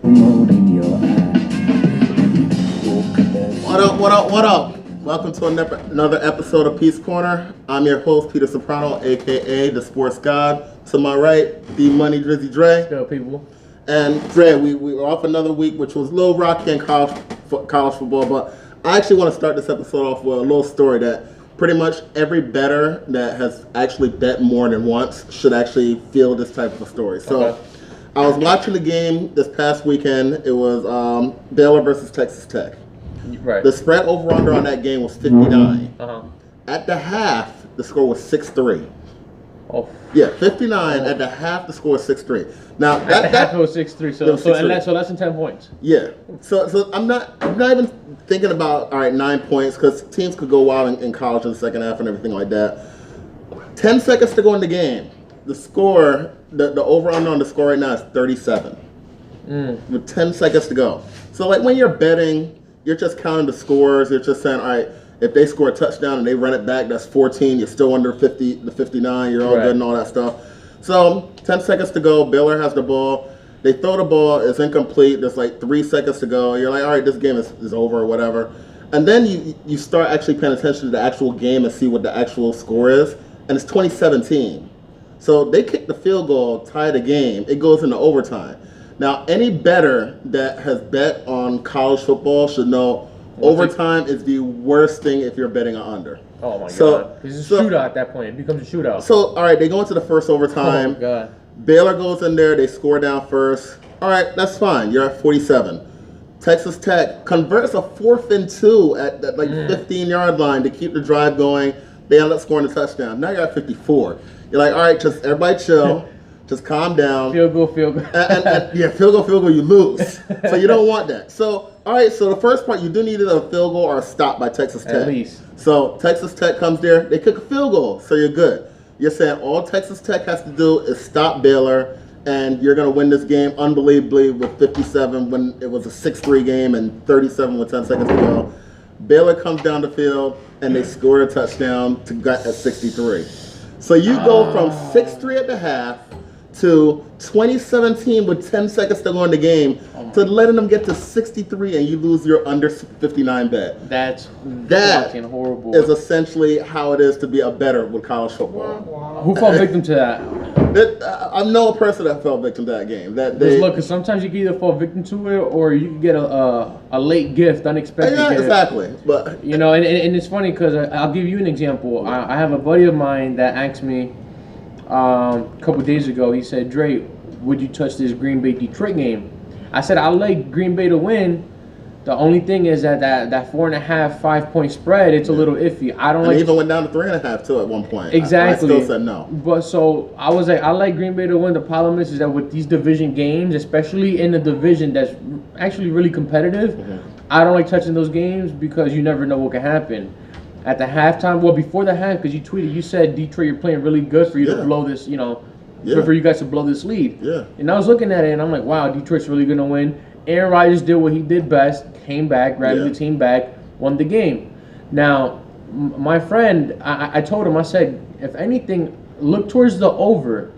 Promoting your What up, what up, what up? Welcome to another episode of Peace Corner. I'm your host, Peter Soprano, aka the Sports God. To my right, D Money Drizzy Dre. Go, people. And Dre, we were off another week, which was a little rocky in college football, but I actually want to start this episode off with a little story that pretty much every bettor that has actually bet more than once should actually feel this type of a story. So Okay. I was watching the game this past weekend. It was Baylor versus Texas Tech. Right. The spread over-under on that game was 59. Uh-huh. At the half, the score was 6-3. Oh. Yeah, 59. At the half, the score was 6-3. Now At the half it was 6-3, it so was 6-3. so less than 10 points. Yeah. So I'm not even thinking about, all right, 9 points, because teams could go wild in college in the second half and everything like that. 10 seconds to go in the game. The score, the over-under on the score right now is 37. With 10 seconds to go. So like when you're betting, you're just counting the scores. You're just saying, all right, if they score a touchdown and they run it back, that's 14. You're still under 50, the 59. You're all Right. good and all that stuff. So 10 seconds to go. Baylor has the ball. They throw the ball. It's incomplete. There's like 3 seconds to go. You're like, all right, this game is over or whatever. And then you start actually paying attention to the actual game and see what the actual score is. And it's 2017. So they kick the field goal, tie the game. It goes into overtime. Now, any bettor that has bet on college football should know overtime is the worst thing if you're betting on under. Oh my So- god. It's a shootout at that point. It becomes a shootout. So, all right, they go into the first Oh overtime. my god. Baylor goes in there. They score down first. All right, that's fine. You're at 47. Texas Tech converts a 4th and 2 at that 15-yard line to keep the drive going. They end up scoring a touchdown. Now you're at 54. You're like, all right, just everybody chill. Just calm down. Field goal. and yeah, field goal, you lose. So you don't want that. So, all right, so the first part, you do need a field goal or a stop by Texas Tech. At least. So Texas Tech comes there, they kick a field goal, so you're good. You're saying all Texas Tech has to do is stop Baylor, and you're going to win this game unbelievably with 57 when it was a 6-3 game and 37 with 10 seconds to go. Baylor comes down the field, and they score a touchdown to get at 63. So you go from 6-3 at the half to 2017 with 10 seconds to go in the game to letting them get to 63 and you lose your under 59 bet. That's That fucking horrible. is essentially how it is to be a bettor with college football. Who fell victim to that? I know a person that fell victim to that game. That Because they, look, 'cause sometimes you can either fall victim to it or you can get a late gift, unexpected yeah, gift. exactly. But You know, and it's funny because I'll give you an example. I have a buddy of mine that asked me a couple days ago. He said, "Dre, would you touch this Green Bay Detroit game?" I said, "I like Green Bay to win. The only thing is that 4.5, 5-point spread, it's a little iffy. I don't and like." they even went down to 3.5 too at one point. Exactly. I still said no. But so I was like, I like Green Bay to win. The problem is that with these division games, especially in a division that's actually really competitive, I don't like touching those games because you never know what can happen. At the halftime, well, before the half, because you tweeted, you said Detroit, you're playing really good for you to Yeah. blow this, you know, Yeah. for you guys to blow this lead. Yeah. And I was looking at it and I'm like, wow, Detroit's really gonna win. Aaron Rodgers did what he did best, came back, rallied Yeah. the team back, won the game. Now, my friend, I told him, I said, if anything, look towards the over.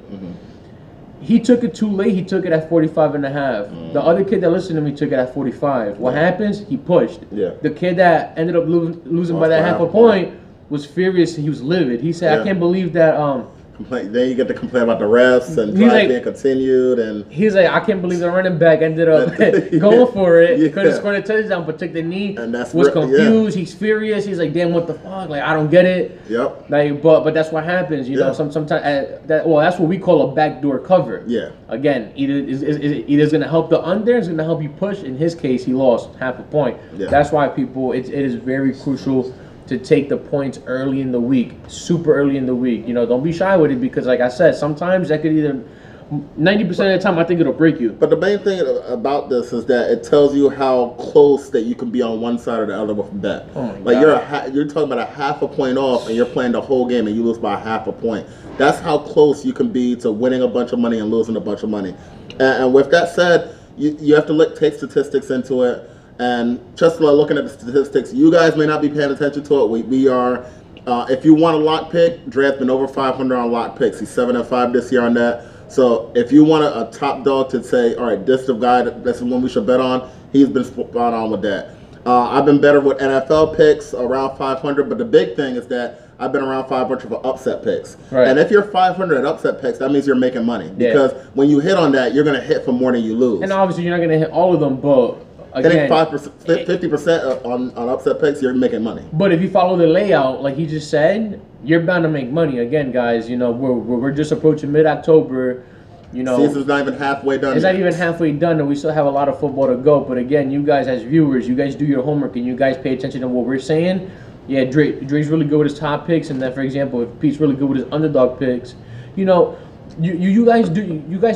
He took it too late. He took it at 45.5. The other kid that listened to me took it at 45. What happens? He pushed. Yeah. The kid that ended up losing by Lost that by half a point was furious. He was livid. He said, Yeah. I can't believe that Then you get to complain about the refs and He's drive like- being continued and he's like, I can't believe the running back ended up going for it. Yeah. Could have scored a touchdown, but took the knee. And that's was yeah. confused. He's furious. He's like, damn, what the fuck? Like, I don't get it. Yep. Like, but that's what happens, you know. Yeah. Sometimes that's what we call a backdoor cover. Yeah. Again, either is going to help the under, it's going to help you push. In his case, he lost half a point. Yeah. That's why people, it is very crucial to take the points early in the week, super early in the week. You know, don't be shy with it because, like I said, sometimes that could either 90% of the time I think it'll break you. But the main thing about this is that it tells you how close that you can be on one side or the other with a bet. Oh my like God. you're talking about a half a point off, and you're playing the whole game, and you lose by a half a point. That's how close you can be to winning a bunch of money and losing a bunch of money. And with that said, you have to take statistics into it. And just looking at the statistics, you guys may not be paying attention to it. We are. If you want a lock pick, Dre's been over 500 on lock picks. He's 7-5 this year on that. So if you want a top dog to say, all right, this is the guy that's the one we should bet on, he's been spot on with that. I've been better with NFL picks around 500, but the big thing is that I've been around 500 for upset picks. Right. And if you're 500 at upset picks, that means you're making money. Because when you hit on that, you're going to hit for more than you lose. And obviously, you're not going to hit all of them, but again, 5%, 50% on upset picks, you're making money. But if you follow the layout, like he just said, you're bound to make money. Again, guys, we're just approaching mid-October. Season's not even halfway done. It's not even halfway done, and we still have a lot of football to go. But again, you guys as viewers, you guys do your homework, and you guys pay attention to what we're saying. Yeah, Dre's really good with his top picks, and then, for example, if Pete's really good with his underdog picks, you guys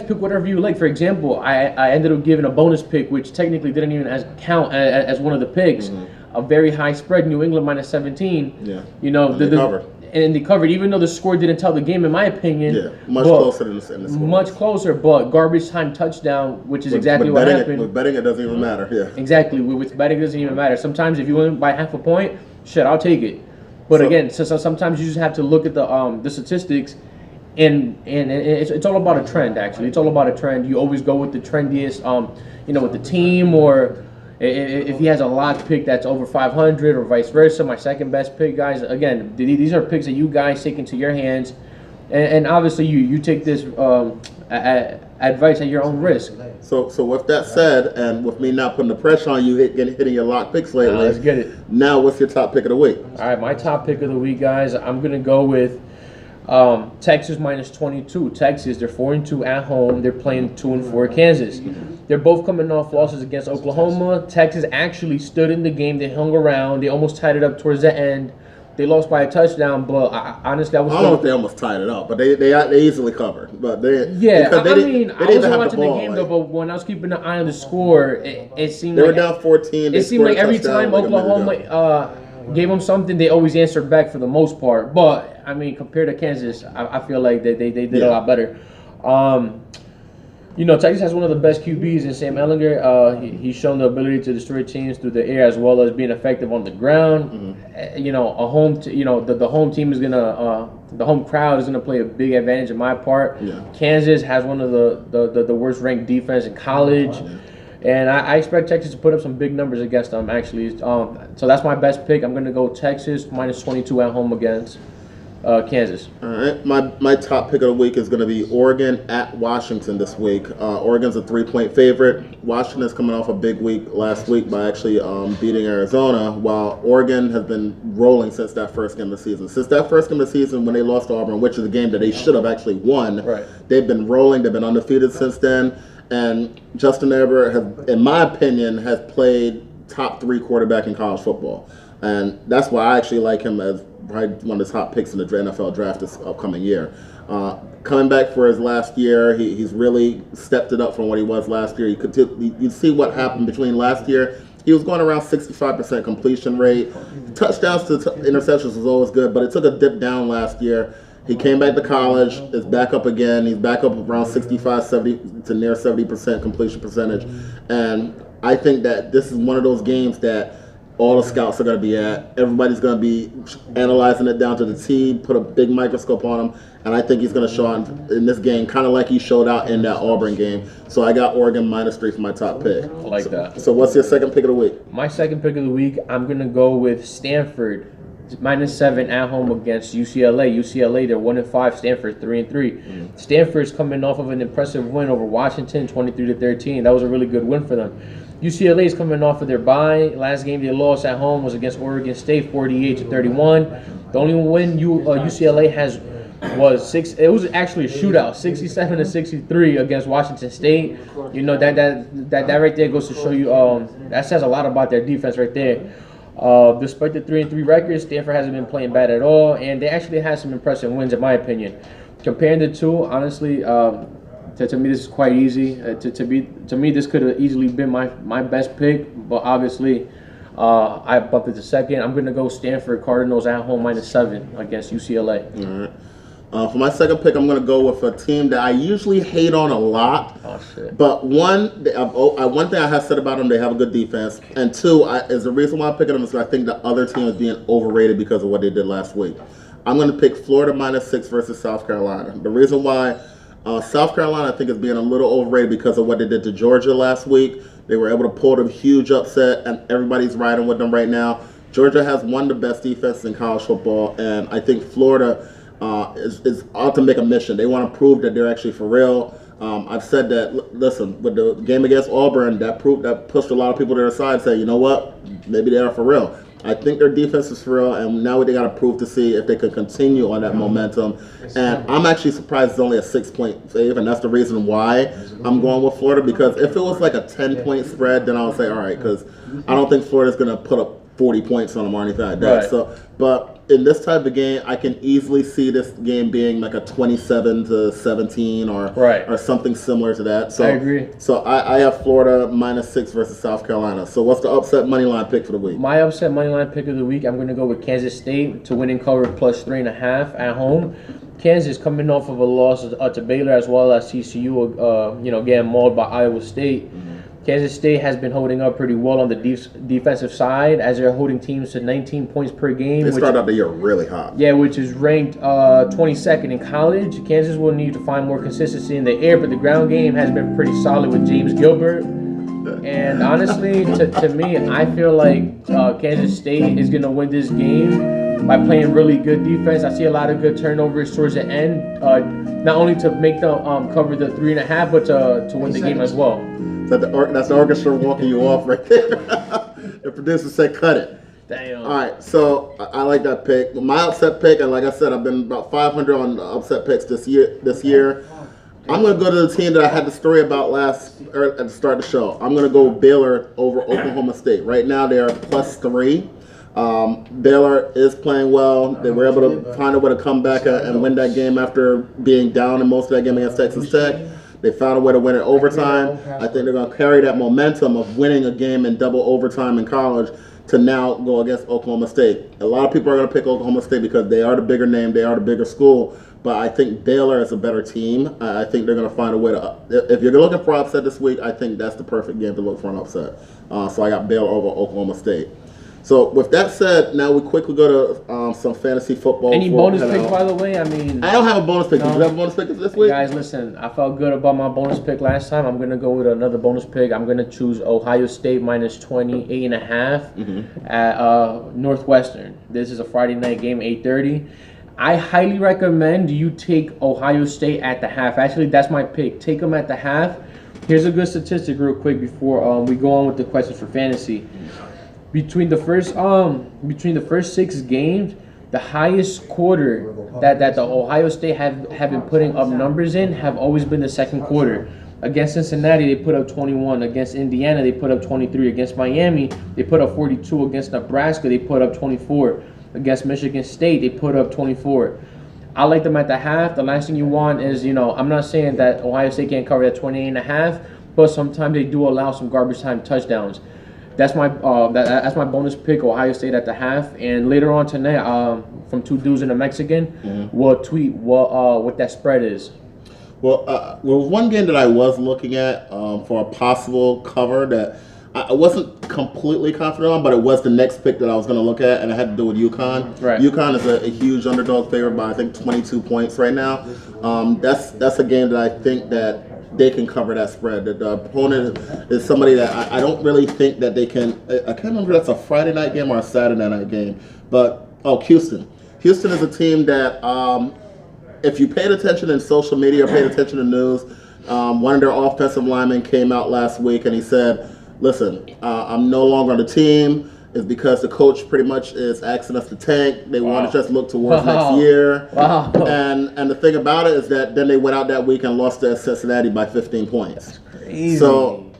pick whatever you like. For example, I ended up giving a bonus pick, which technically didn't even count as one of the picks. Mm-hmm. A very high spread, New England minus 17. Yeah. They covered. And they covered, even though the score didn't tell the game, in my opinion. Yeah, much closer than the score. Much closer, but garbage time touchdown, which is exactly what happened. With betting, it doesn't even matter. Yeah. Exactly. With betting, it doesn't even matter. Sometimes if you win by half a point, shit, I'll take it. But again, so sometimes you just have to look at the statistics, and it's all about a trend. Actually, it's all about a trend. You always go with the trendiest, with the team, or if he has a lock pick that's over 500 or vice versa. My second best pick, guys. Again, these are picks that you guys take into your hands, and obviously you take this advice at your own risk. So with that said, and with me not putting the pressure on you hitting your lock picks lately, let's get it. Now, what's your top pick of the week? All right, my top pick of the week, guys. I'm gonna go with Texas minus 22. Texas, they're 4-2 at home. They're playing 2-4 Kansas. They're both coming off losses against Oklahoma. Texas actually stood in the game. They hung around. They almost tied it up towards the end. They lost by a touchdown, but honestly, I don't know if they almost tied it up, but they easily covered. But I wasn't watching the game though. But when I was keeping an eye on the score, it seemed they were down 14. It seemed like every time Oklahoma gave them something, they always answered back for the most part. But I mean, compared to Kansas, I feel like they did a lot better. Texas has one of the best QBs in Sam Ehlinger. He's shown the ability to destroy teams through the air as well as being effective on the ground. Mm-hmm. The home team is gonna, the home crowd is gonna play a big advantage in my part. Yeah. Kansas has one of the worst ranked defense in college. Yeah. And I expect Texas to put up some big numbers against them, actually. So that's my best pick. I'm going to go Texas minus 22 at home against Kansas. All right. My top pick of the week is going to be Oregon at Washington this week. Oregon's a 3-point favorite. Washington is coming off a big week last week by actually beating Arizona, while Oregon has been rolling since that first game of the season. Since that first game of the season when they lost to Auburn, which is a game that they should have actually won, right. They've been rolling. They've been undefeated since then. And Justin Herbert, in my opinion, has played top 3 quarterback in college football. And that's why I actually like him as probably one of the top picks in the NFL draft this upcoming year. Coming back for his last year, he's really stepped it up from what he was last year. You see what happened between last year. He was going around 65% completion rate. Touchdowns to interceptions was always good, but it took a dip down last year. He came back to college, is back up again. He's back up around 65, 70 to near 70% completion percentage. And I think that this is one of those games that all the scouts are going to be at. Everybody's going to be analyzing it down to the T, put a big microscope on him. And I think he's going to show out in this game, kind of like he showed out in that Auburn game. So I got Oregon minus 3 for my top pick. I like that. So what's your second pick of the week? My second pick of the week, I'm going to go with Stanford. Minus 7 at home against UCLA. UCLA, they're 1-5. Stanford 3-3. Mm-hmm. Stanford's coming off of an impressive win over Washington, 23-13. That was a really good win for them. UCLA is coming off of their bye. Last game they lost at home was against Oregon State, 48-31. The only win UCLA has was 6. It was actually a shootout, 67-63 against Washington State. That right there goes to show you. That says a lot about their defense right there. Despite the 3-3 record, Stanford hasn't been playing bad at all, and they actually had some impressive wins, in my opinion. Comparing the two, honestly, to me this is quite easy. To me, this could have easily been my best pick, but obviously, I bumped it to second. I'm going to go Stanford Cardinals at home minus 7 against UCLA. All right. For my second pick, I'm going to go with a team that I usually hate on a lot. Oh, shit. But one thing I have said about them, they have a good defense. And two, is the reason why I'm picking them is because I think the other team is being overrated because of what they did last week. I'm going to pick Florida minus 6 versus South Carolina. The reason why South Carolina, I think, is being a little overrated because of what they did to Georgia last week. They were able to pull the huge upset, and everybody's riding with them right now. Georgia has one of the best defenses in college football, and I think Florida is out to make a mission. They want to prove that they're actually for real. I've said that. Listen, with the game against Auburn, that pushed a lot of people to their side and say, you know what, maybe they are for real. I think their defense is for real, and now they got to prove to see if they can continue on that momentum. And I'm actually surprised it's only a 6-point save, and that's the reason why I'm going with Florida. Because if it was like a 10-point spread, then I would say all right, because I don't think Florida's going to put up 40 points on them or anything like that. Right. So, but in this type of game, I can easily see this game being like a 27-17 or something similar to that. So I agree. So I have Florida -6 versus South Carolina. So what's the upset money line pick for the week? My upset money line pick of the week, I'm going to go with Kansas State to win and cover +3.5 at home. Kansas coming off of a loss to Baylor as well as TCU, getting mauled by Iowa State. Kansas State has been holding up pretty well on the defensive side as they're holding teams to 19 points per game. They started out the year really hot. Yeah, which is ranked 22nd in college. Kansas will need to find more consistency in the air, but the ground game has been pretty solid with James Gilbert. And honestly, to me, I feel like Kansas State is going to win this game by playing really good defense. I see a lot of good turnovers towards the end, not only to make them cover the 3.5, but to win the game as well. That's the orchestra walking you off right there. The producer said, "Cut it." Damn. All right, so I like that pick. My upset pick, and like I said, I've been about 500 on the upset picks this year. I'm going to go to the team that I had the story about at the start of the show. I'm going to go Baylor over Oklahoma State. Right now, they are +3. Baylor is playing well. They were able to find a way to come back and win that game after being down in most of that game against Texas Tech. They found a way to win it overtime. I think they're going to carry that momentum of winning a game in double overtime in college to now go against Oklahoma State. A lot of people are going to pick Oklahoma State because they are the bigger name, they are the bigger school. But I think Baylor is a better team. I think they're going to find a way to. If you're looking for an upset this week, I think that's the perfect game to look for an upset. So I got Baylor over Oklahoma State. So with that said, now we quickly go to some fantasy football. Any bonus pick, by the way? I mean, I don't have a bonus pick. Do you have a bonus pick this week? Guys, listen, I felt good about my bonus pick last time. I'm going to go with another bonus pick. I'm going to choose Ohio State -28.5 at Northwestern. This is a Friday night game, 8:30. I highly recommend you take Ohio State at the half. Actually, that's my pick. Take them at the half. Here's a good statistic real quick before we go on with the questions for fantasy. Between the first 6 games, the highest quarter that the Ohio State have been putting up numbers in have always been the second quarter. Against Cincinnati, they put up 21. Against Indiana, they put up 23. Against Miami, they put up 42. Against Nebraska, they put up 24. Against Michigan State, they put up 24. I like them at the half. The last thing you want is, I'm not saying that Ohio State can't cover that 28.5, but sometimes they do allow some garbage time touchdowns. That's my bonus pick, Ohio State at the half. And later on tonight, from Two Dudes and a Mexican, we'll tweet what that spread is. Well, one game that I was looking at for a possible cover that I wasn't completely confident on, but it was the next pick that I was going to look at, and it had to do with UConn. Right. UConn is a huge underdog favorite by, I think, 22 points right now. That's a game that I think that they can cover that spread. The opponent is somebody that I don't really think that they can. I can't remember if that's a Friday night game or a Saturday night game. But, Houston. Houston is a team that, if you paid attention in social media or paid attention to news, one of their offensive linemen came out last week and he said, listen, I'm no longer on the team. It's because the coach pretty much is asking us to tank. They want to just look towards next year. Wow. And the thing about it is that then they went out that week and lost to Cincinnati by 15 points. That's crazy. So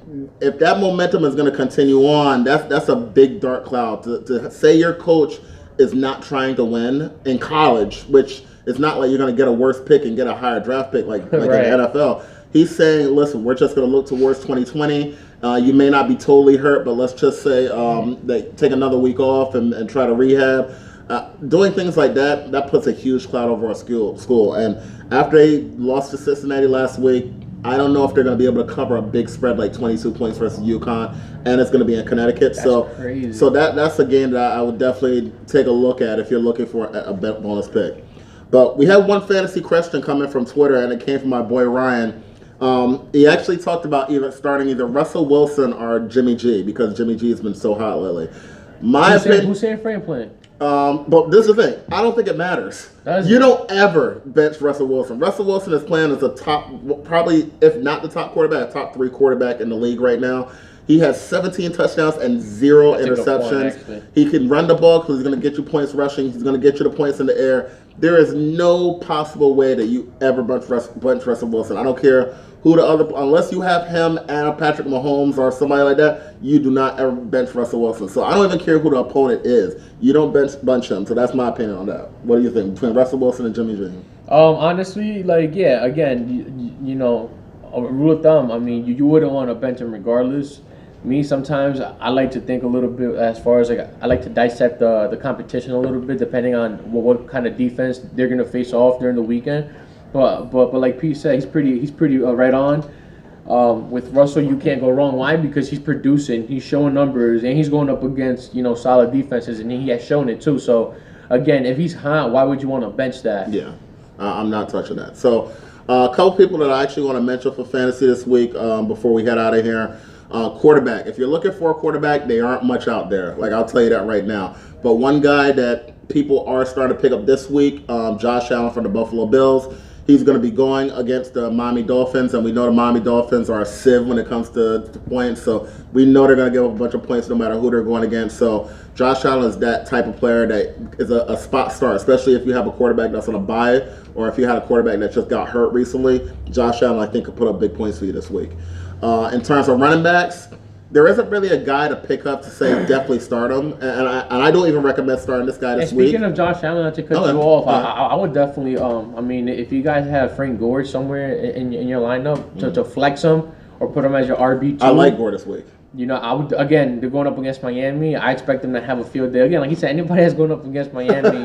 if that momentum is going to continue on, that's a big dark cloud. To say your coach is not trying to win in college, which it's not like you're going to get a worse pick and get a higher draft pick like Right. in the NFL. He's saying, listen, we're just going to look towards 2020. You may not be totally hurt, but let's just say they take another week off and try to rehab. Doing things like that puts a huge cloud over our school. And after they lost to Cincinnati last week, I don't know if they're going to be able to cover a big spread like 22 points versus UConn, and it's going to be in Connecticut. That's crazy. So that's a game that I would definitely take a look at if you're looking for a bonus pick. But we have one fantasy question coming from Twitter, and it came from my boy Ryan. He actually talked about starting either Russell Wilson or Jimmy G because Jimmy G has been so hot lately. Who's San Fran playing? But this is the thing. I don't think it matters. You don't ever bench Russell Wilson. Russell Wilson is playing as a top, probably if not the top quarterback, a top 3 quarterback in the league right now. He has 17 touchdowns and 0 interceptions. He can run the ball because he's going to get you points rushing. He's going to get you the points in the air. There is no possible way that you ever bench Russell Wilson. I don't care who the other, unless you have him and Patrick Mahomes or somebody like that, you do not ever bench Russell Wilson. So I don't even care who the opponent is. You don't bench him. So that's my opinion on that. What do you think between Russell Wilson and Jimmy G? Honestly, again, you know, a rule of thumb, I mean, you wouldn't want to bench him regardless. Me, sometimes I like to think a little bit as far as I like to dissect the competition a little bit, depending on what kind of defense they're gonna face off during the weekend. But like Pete said, he's pretty right on. With Russell, you can't go wrong. Why? Because he's producing, he's showing numbers, and he's going up against solid defenses, and he has shown it too. So again, if he's hot, why would you want to bench that? Yeah, I'm not touching that. So a couple people that I actually want to mention for fantasy this week before we head out of here. Quarterback. If you're looking for a quarterback, they aren't much out there. Like, I'll tell you that right now. But one guy that people are starting to pick up this week, Josh Allen from the Buffalo Bills. He's going to be going against the Miami Dolphins, and we know the Miami Dolphins are a sieve when it comes to points. So we know they're going to give up a bunch of points no matter who they're going against. So Josh Allen is that type of player that is a spot start, especially if you have a quarterback that's on a bye, or if you had a quarterback that just got hurt recently. Josh Allen, I think, could put up big points for you this week. In terms of running backs, there isn't really a guy to pick up to say definitely start him, and I don't even recommend starting this guy this week. Speaking of Josh Allen, not to cut you off, I would definitely, I mean, if you guys have Frank Gore somewhere in your lineup to flex him or put him as your RB2. I like Gore this week. You know, I would, again, they're going up against Miami. I expect them to have a field day. Again, like he said, anybody that's going up against Miami,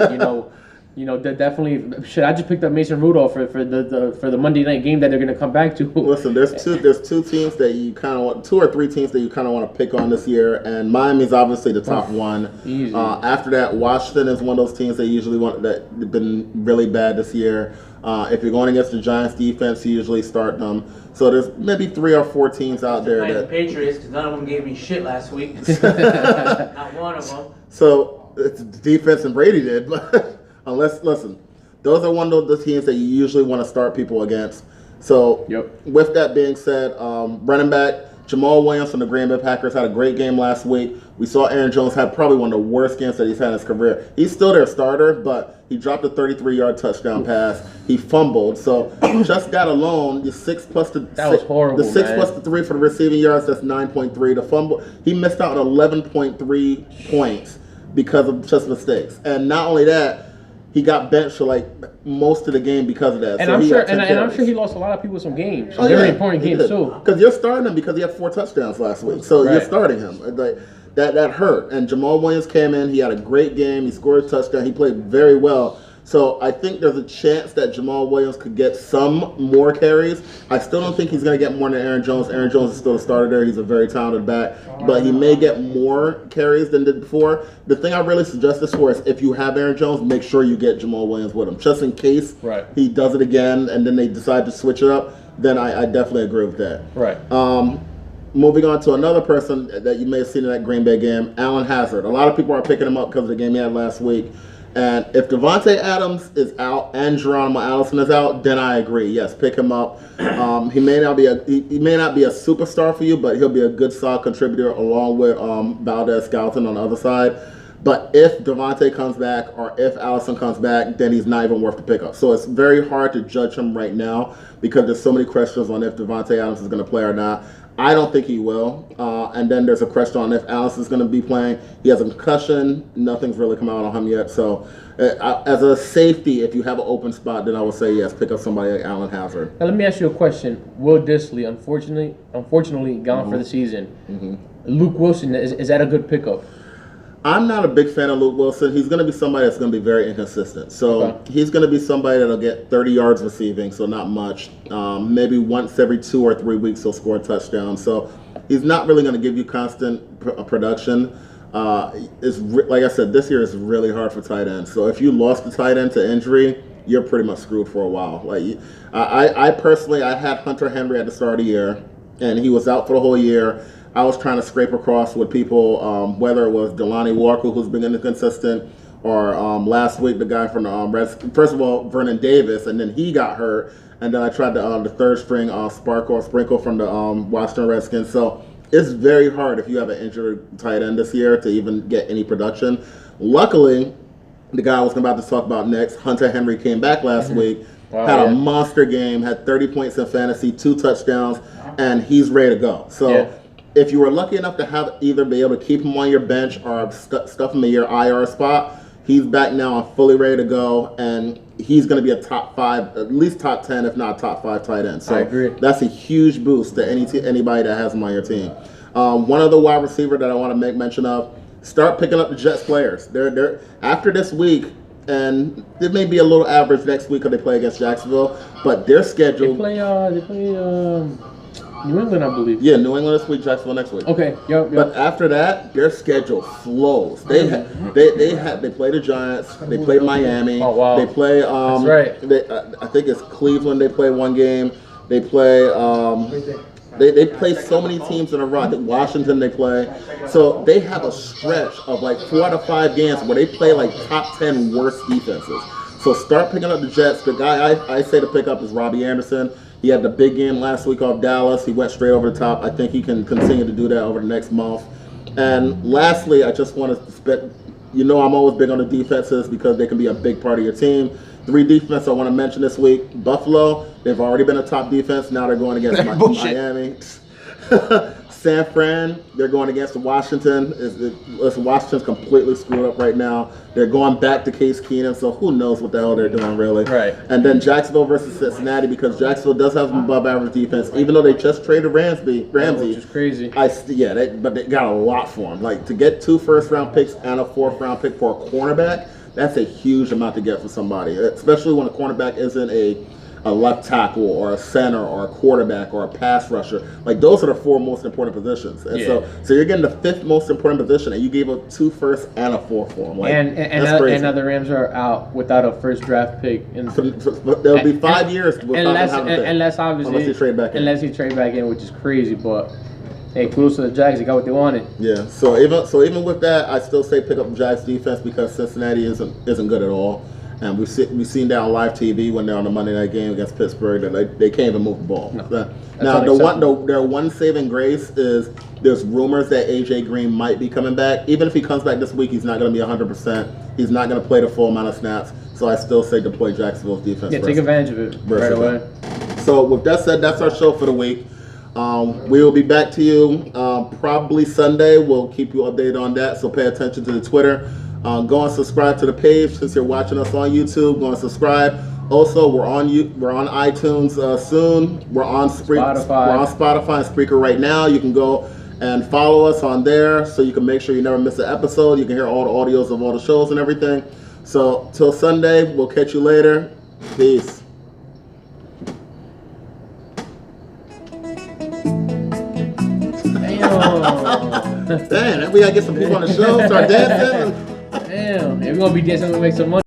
they definitely should. I just picked up Mason Rudolph for the Monday night game that they're going to come back to. Listen, there's two teams that you kind of want, 2 or 3 teams that you kind of want to pick on this year, and Miami's obviously the top one. Easy. After that, Washington is one of those teams that usually have been really bad this year. If you're going against the Giants defense, you usually start them. So there's maybe 3 or 4 teams out there that the Patriots, because none of them gave me shit last week. Not one of them. So it's defense and Brady did, but. Listen, those are one of the teams that you usually want to start people against. So, With that being said, running back Jamal Williams from the Green Bay Packers had a great game last week. We saw Aaron Jones had probably one of the worst games that he's had in his career. He's still their starter, but he dropped a 33-yard touchdown pass. He fumbled. So just that alone, the 6 plus the that was horrible. The 6 plus the 3 for the receiving yards, that's 9.3. The fumble, he missed out on 11.3 points because of just mistakes. And not only that, he got benched for like most of the game because of that. And so I'm sure he lost a lot of people some games. Very important games too. Because you're starting him because he had 4 touchdowns last week. So you're starting him. Like that hurt. And Jamal Williams came in. He had a great game. He scored a touchdown. He played very well. So I think there's a chance that Jamal Williams could get some more carries. I still don't think he's going to get more than Aaron Jones. Aaron Jones is still a starter there. He's a very talented back. But he may get more carries than did before. The thing I really suggest this for is if you have Aaron Jones, make sure you get Jamal Williams with him. Just in case he does it again and then they decide to switch it up, then I definitely agree with that. Right. Moving on to another person that you may have seen in that Green Bay game, Allen Hazard. A lot of people are picking him up because of the game he had last week. And if Devontae Adams is out and Geronimo Allison is out, then I agree. Yes, pick him up. He may not be a superstar for you, but he'll be a good solid contributor along with Valdez-Scantling on the other side. But if Devontae comes back or if Allison comes back, then he's not even worth the pickup. So it's very hard to judge him right now because there's so many questions on if Devontae Adams is going to play or not. I don't think he will. And then there's a question on if Allison is going to be playing. He has a concussion. Nothing's really come out on him yet. So as a safety, if you have an open spot, then I would say yes, pick up somebody like Allen Hazard. Now let me ask you a question. Will Disley, unfortunately gone for the season. Luke Wilson, is that a good pickup? I'm not a big fan of Luke Wilson. He's going to be somebody that's going to be very inconsistent. So he's going to be somebody that'll get 30 yards receiving, so not much. Maybe once every 2 or 3 weeks he'll score a touchdown. So he's not really going to give you constant production. Like I said, this year is really hard for tight ends. So if you lost the tight end to injury, you're pretty much screwed for a while. Like, I personally, I had Hunter Henry at the start of the year, and he was out for the whole year. I was trying to scrape across with people, whether it was Delanie Walker, who's been inconsistent, or last week the guy from the Reds. First of all, Vernon Davis, and then he got hurt, and then I tried the third string Sprinkle from the Washington Redskins. So it's very hard if you have an injured tight end this year to even get any production. Luckily, the guy I was about to talk about next, Hunter Henry, came back last week, had a monster game, had 30 points in fantasy, 2 touchdowns, and he's ready to go. So if you were lucky enough to have either be able to keep him on your bench or stuff him in your IR spot, he's back now and fully ready to go, and he's going to be a top 5, at least top 10, if not top 5 tight end. So I agree. That's a huge boost to anybody that has him on your team. One other wide receiver that I want to make mention of, start picking up the Jets players. They're after this week, and it may be a little average next week because they play against Jacksonville, but their schedule. They play New England, I believe. Yeah, New England this week, Jacksonville next week. Okay, yep. But after that, their schedule flows. They play the Giants. They play Miami. Oh wow. They play. That's right. I think it's Cleveland. They play one game. They play. They play so many teams in a row. I think Washington they play. So they have a stretch of like 4 out of 5 games where they play like top 10 worst defenses. So start picking up the Jets. The guy I say to pick up is Robbie Anderson. He had the big game last week off Dallas. He went straight over the top. I think he can continue to do that over the next month. And lastly, I just want to spit. I'm always big on the defenses because they can be a big part of your team. 3 defense I want to mention this week. Buffalo, they've already been a top defense. Now they're going against Miami. San Fran, they're going against Washington. Listen, Washington's completely screwed up right now. They're going back to Case Keenum, so who knows what the hell they're doing, really. Right. And then Jacksonville versus Cincinnati, because Jacksonville does have some above-average defense, even though they just traded Ramsey. Which is crazy. But they got a lot for him. Like, to get 2 first-round picks and a 4th-round pick for a cornerback, that's a huge amount to get for somebody, especially when a cornerback isn't a left tackle or a center or a quarterback or a pass rusher. Like, those are the 4 most important positions. And so you're getting the 5th most important position, and you gave up 2 firsts and a 4th for them. Like, and now the Rams are out without a first draft pick. There'll be 5 years unless he trade back in. Unless he trade back in, which is crazy. But hey, kudos to the Jags. They got what they wanted. Yeah. So even with that, I still say pick up the Jags defense because Cincinnati isn't good at all. And we've seen that on live TV when they're on the Monday night game against Pittsburgh that they can't even move the ball. No, now their one saving grace is there's rumors that AJ Green might be coming back. Even if he comes back this week, he's not going to be 100%. He's not going to play the full amount of snaps. So I still say deploy Jacksonville's defense. Yeah, take advantage of it right away. So with that said, that's our show for the week. We will be back to you probably Sunday. We'll keep you updated on that. So pay attention to the Twitter. Go and subscribe to the page since you're watching us on YouTube. Go and subscribe. Also, we're on iTunes soon. We're on Spotify. We're on Spotify and Spreaker right now. You can go and follow us on there so you can make sure you never miss an episode. You can hear all the audios of all the shows and everything. So till Sunday, we'll catch you later. Peace. Damn, we gotta get some people on the show, start dancing. Damn, if we're gonna be dancing, we're gonna make some money.